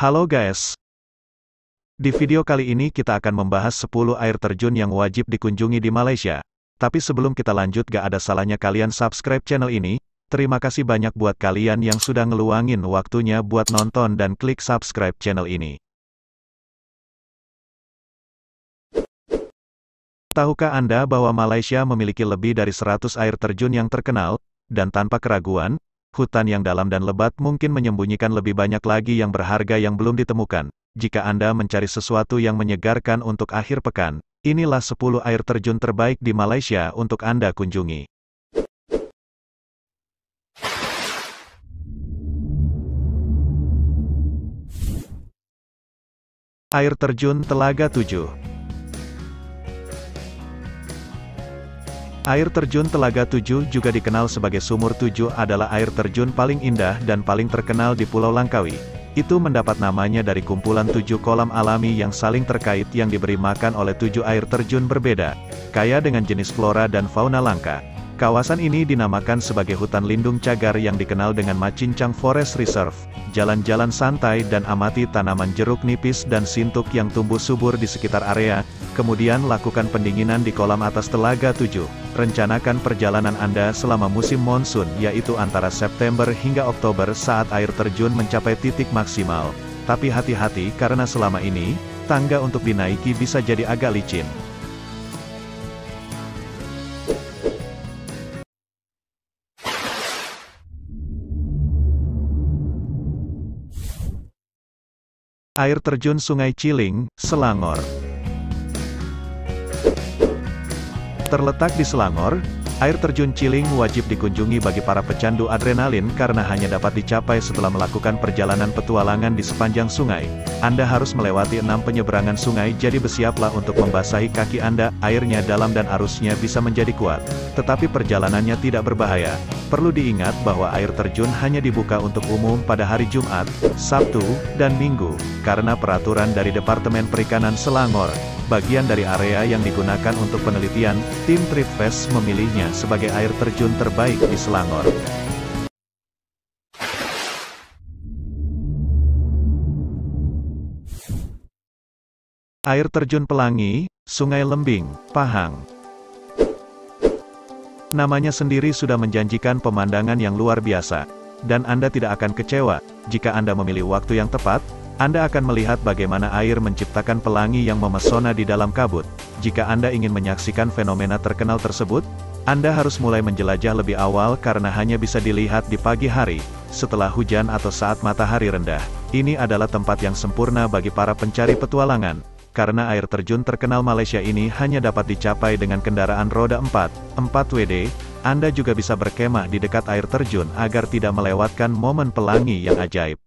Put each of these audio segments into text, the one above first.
Halo guys. Di video kali ini kita akan membahas 10 air terjun yang wajib dikunjungi di Malaysia. Tapi sebelum kita lanjut, gak ada salahnya kalian subscribe channel ini. Terima kasih banyak buat kalian yang sudah ngeluangin waktunya buat nonton dan klik subscribe channel ini. Tahukah Anda bahwa Malaysia memiliki lebih dari 100 air terjun yang terkenal, dan tanpa keraguan, hutan yang dalam dan lebat mungkin menyembunyikan lebih banyak lagi yang berharga yang belum ditemukan. Jika Anda mencari sesuatu yang menyegarkan untuk akhir pekan, inilah 10 air terjun terbaik di Malaysia untuk Anda kunjungi. Air terjun Telaga 7. Air terjun Telaga 7 juga dikenal sebagai Sumur 7 adalah air terjun paling indah dan paling terkenal di Pulau Langkawi. Itu mendapat namanya dari kumpulan 7 kolam alami yang saling terkait yang diberi makan oleh 7 air terjun berbeda, kaya dengan jenis flora dan fauna langka. Kawasan ini dinamakan sebagai hutan lindung cagar yang dikenal dengan Macincang Forest Reserve. Jalan-jalan santai dan amati tanaman jeruk nipis dan sintuk yang tumbuh subur di sekitar area, kemudian lakukan pendinginan di kolam atas Telaga 7. Rencanakan perjalanan Anda selama musim monsun, yaitu antara September hingga Oktober saat air terjun mencapai titik maksimal. Tapi hati-hati karena selama ini, tangga untuk dinaiki bisa jadi agak licin. Air terjun Sungai Ciling, Selangor. Terletak di Selangor, air terjun Ciling wajib dikunjungi bagi para pecandu adrenalin karena hanya dapat dicapai setelah melakukan perjalanan petualangan di sepanjang sungai. Anda harus melewati 6 penyeberangan sungai, jadi bersiaplah untuk membasahi kaki Anda. Airnya dalam dan arusnya bisa menjadi kuat. Tetapi perjalanannya tidak berbahaya. Perlu diingat bahwa air terjun hanya dibuka untuk umum pada hari Jumat, Sabtu, dan Minggu, karena peraturan dari Departemen Perikanan Selangor. Bagian dari area yang digunakan untuk penelitian, tim Tripfest memilihnya sebagai air terjun terbaik di Selangor. Air terjun Pelangi, Sungai Lembing, Pahang. Namanya sendiri sudah menjanjikan pemandangan yang luar biasa, dan Anda tidak akan kecewa. Jika Anda memilih waktu yang tepat, Anda akan melihat bagaimana air menciptakan pelangi yang memesona di dalam kabut. Jika Anda ingin menyaksikan fenomena terkenal tersebut, Anda harus mulai menjelajah lebih awal karena hanya bisa dilihat di pagi hari, setelah hujan atau saat matahari rendah. Ini adalah tempat yang sempurna bagi para pencari petualangan. Karena air terjun terkenal Malaysia ini hanya dapat dicapai dengan kendaraan roda 4WD, Anda juga bisa berkemah di dekat air terjun agar tidak melewatkan momen pelangi yang ajaib.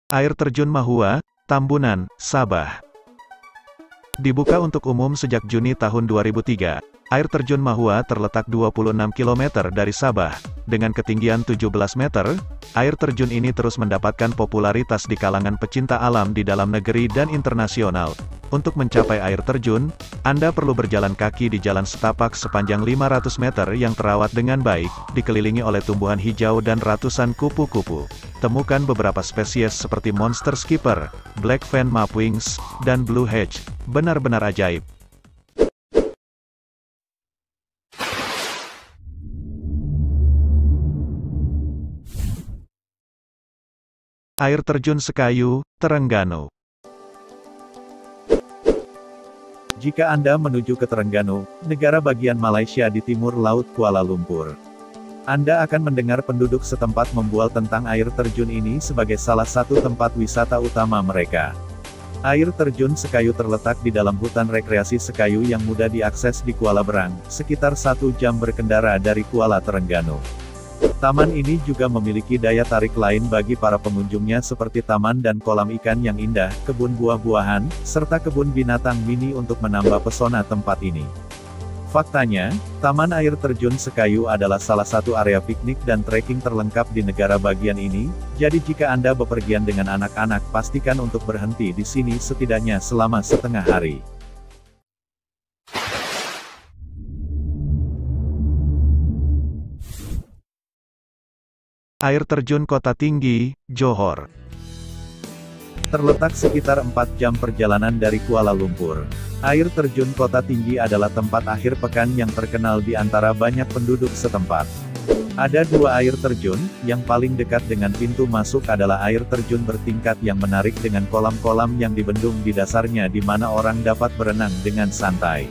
Air terjun Mahua, Tambunan, Sabah. Dibuka untuk umum sejak Juni tahun 2003. Air terjun Mahua terletak 26 km dari Sabah. Dengan ketinggian 17 meter, air terjun ini terus mendapatkan popularitas di kalangan pecinta alam di dalam negeri dan internasional. Untuk mencapai air terjun, Anda perlu berjalan kaki di jalan setapak sepanjang 500 meter yang terawat dengan baik, dikelilingi oleh tumbuhan hijau dan ratusan kupu-kupu. Temukan beberapa spesies seperti monster skipper, black fan mapwings, dan blue hedge. Benar-benar ajaib. Air terjun Sekayu, Terengganu. Jika Anda menuju ke Terengganu, negara bagian Malaysia di timur Laut Kuala Lumpur, Anda akan mendengar penduduk setempat membual tentang air terjun ini sebagai salah satu tempat wisata utama mereka. Air terjun Sekayu terletak di dalam hutan rekreasi Sekayu yang mudah diakses di Kuala Berang, sekitar 1 jam berkendara dari Kuala Terengganu. Taman ini juga memiliki daya tarik lain bagi para pengunjungnya seperti taman dan kolam ikan yang indah, kebun buah-buahan, serta kebun binatang mini untuk menambah pesona tempat ini. Faktanya, Taman Air Terjun Sekayu adalah salah satu area piknik dan trekking terlengkap di negara bagian ini, jadi jika Anda bepergian dengan anak-anak pastikan untuk berhenti di sini setidaknya selama setengah hari. Air terjun Kota Tinggi, Johor. Terletak sekitar 4 jam perjalanan dari Kuala Lumpur. Air terjun Kota Tinggi adalah tempat akhir pekan yang terkenal di antara banyak penduduk setempat. Ada 2 air terjun, yang paling dekat dengan pintu masuk adalah air terjun bertingkat yang menarik dengan kolam-kolam yang dibendung di dasarnya di mana orang dapat berenang dengan santai.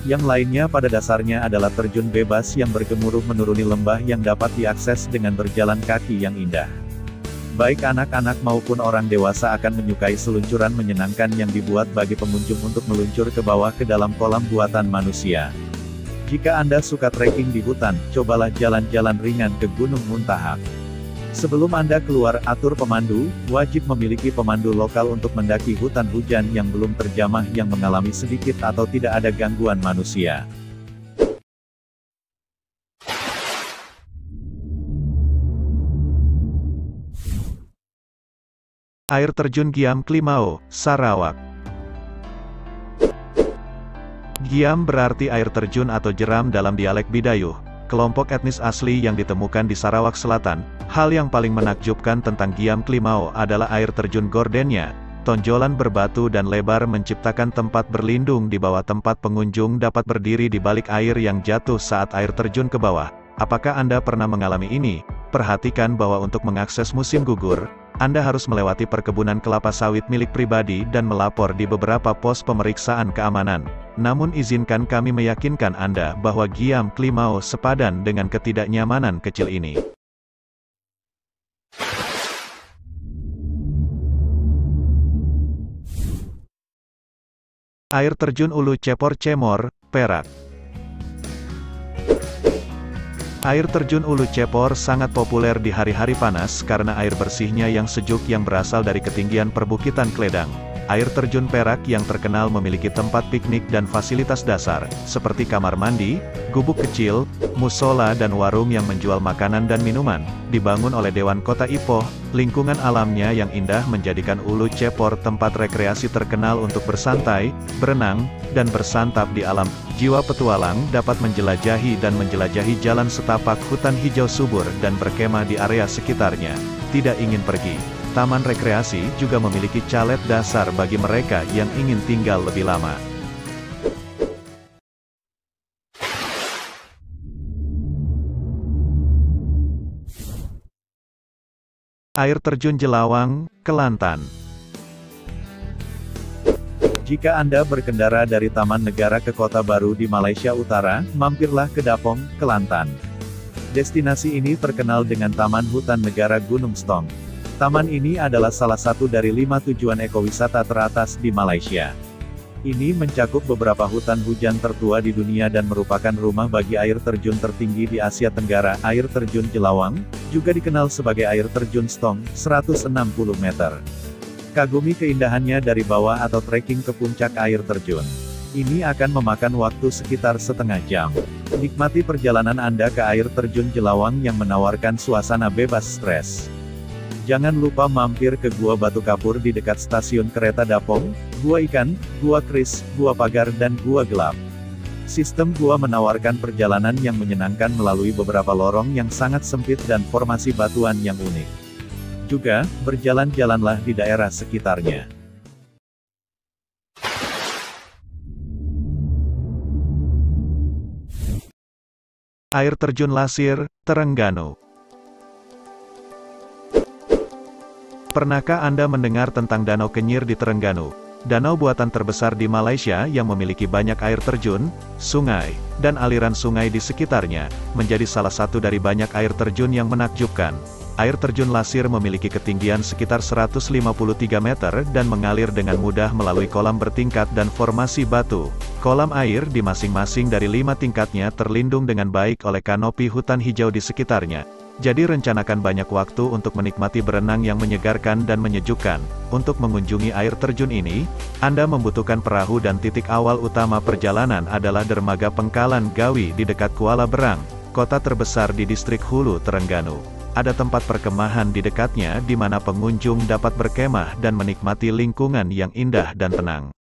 Yang lainnya pada dasarnya adalah terjun bebas yang bergemuruh menuruni lembah yang dapat diakses dengan berjalan kaki yang indah. Baik anak-anak maupun orang dewasa akan menyukai seluncuran menyenangkan yang dibuat bagi pengunjung untuk meluncur ke bawah ke dalam kolam buatan manusia. Jika Anda suka trekking di hutan, cobalah jalan-jalan ringan ke Gunung Muntahak. Sebelum Anda keluar, atur pemandu, wajib memiliki pemandu lokal untuk mendaki hutan hujan yang belum terjamah yang mengalami sedikit atau tidak ada gangguan manusia. Air terjun Giam Klimao, Sarawak. Giam berarti air terjun atau jeram dalam dialek Bidayuh, kelompok etnis asli yang ditemukan di Sarawak Selatan. Hal yang paling menakjubkan tentang Giam Klimao adalah air terjun gordennya. Tonjolan berbatu dan lebar menciptakan tempat berlindung di bawah tempat pengunjung dapat berdiri di balik air yang jatuh saat air terjun ke bawah. Apakah Anda pernah mengalami ini? Perhatikan bahwa untuk mengakses musim gugur, Anda harus melewati perkebunan kelapa sawit milik pribadi dan melapor di beberapa pos pemeriksaan keamanan. Namun izinkan kami meyakinkan Anda bahwa Giam Klimao sepadan dengan ketidaknyamanan kecil ini. Air terjun Ulu Cepor Cemor, Perak. Air terjun Ulu Cepor sangat populer di hari-hari panas karena air bersihnya yang sejuk yang berasal dari ketinggian perbukitan Kledang. Air terjun Perak yang terkenal memiliki tempat piknik dan fasilitas dasar, seperti kamar mandi, gubuk kecil, musola dan warung yang menjual makanan dan minuman. Dibangun oleh Dewan Kota Ipoh, lingkungan alamnya yang indah menjadikan Ulu Cepor tempat rekreasi terkenal untuk bersantai, berenang, dan bersantap di alam. Jiwa petualang dapat menjelajahi jalan setapak hutan hijau subur dan berkemah di area sekitarnya. Tidak ingin pergi? Taman rekreasi juga memiliki calet dasar bagi mereka yang ingin tinggal lebih lama. Air terjun Jelawang, Kelantan. Jika Anda berkendara dari Taman Negara ke Kota Baru di Malaysia Utara, mampirlah ke Dapong, Kelantan. Destinasi ini terkenal dengan Taman Hutan Negara Gunung Stong. Taman ini adalah salah satu dari 5 tujuan ekowisata teratas di Malaysia. Ini mencakup beberapa hutan hujan tertua di dunia dan merupakan rumah bagi air terjun tertinggi di Asia Tenggara. Air terjun Jelawang, juga dikenal sebagai air terjun Stong, 160 meter. Kagumi keindahannya dari bawah atau trekking ke puncak air terjun. Ini akan memakan waktu sekitar setengah jam. Nikmati perjalanan Anda ke air terjun Jelawang yang menawarkan suasana bebas stres. Jangan lupa mampir ke Gua Batu Kapur di dekat stasiun kereta Dapong, Gua Ikan, Gua Kris, Gua Pagar dan Gua Gelap. Sistem gua menawarkan perjalanan yang menyenangkan melalui beberapa lorong yang sangat sempit dan formasi batuan yang unik. Juga, berjalan-jalanlah di daerah sekitarnya. Air terjun Lasir, Terengganu. Pernahkah Anda mendengar tentang Danau Kenyir di Terengganu? Danau buatan terbesar di Malaysia yang memiliki banyak air terjun, sungai, dan aliran sungai di sekitarnya, menjadi salah satu dari banyak air terjun yang menakjubkan. Air terjun Lasir memiliki ketinggian sekitar 153 meter dan mengalir dengan mudah melalui kolam bertingkat dan formasi batu. Kolam air di masing-masing dari 5 tingkatnya terlindung dengan baik oleh kanopi hutan hijau di sekitarnya. Jadi rencanakan banyak waktu untuk menikmati berenang yang menyegarkan dan menyejukkan. Untuk mengunjungi air terjun ini, Anda membutuhkan perahu dan titik awal utama perjalanan adalah Dermaga Pengkalan Gawi di dekat Kuala Berang, kota terbesar di distrik Hulu Terengganu. Ada tempat perkemahan di dekatnya di mana pengunjung dapat berkemah dan menikmati lingkungan yang indah dan tenang.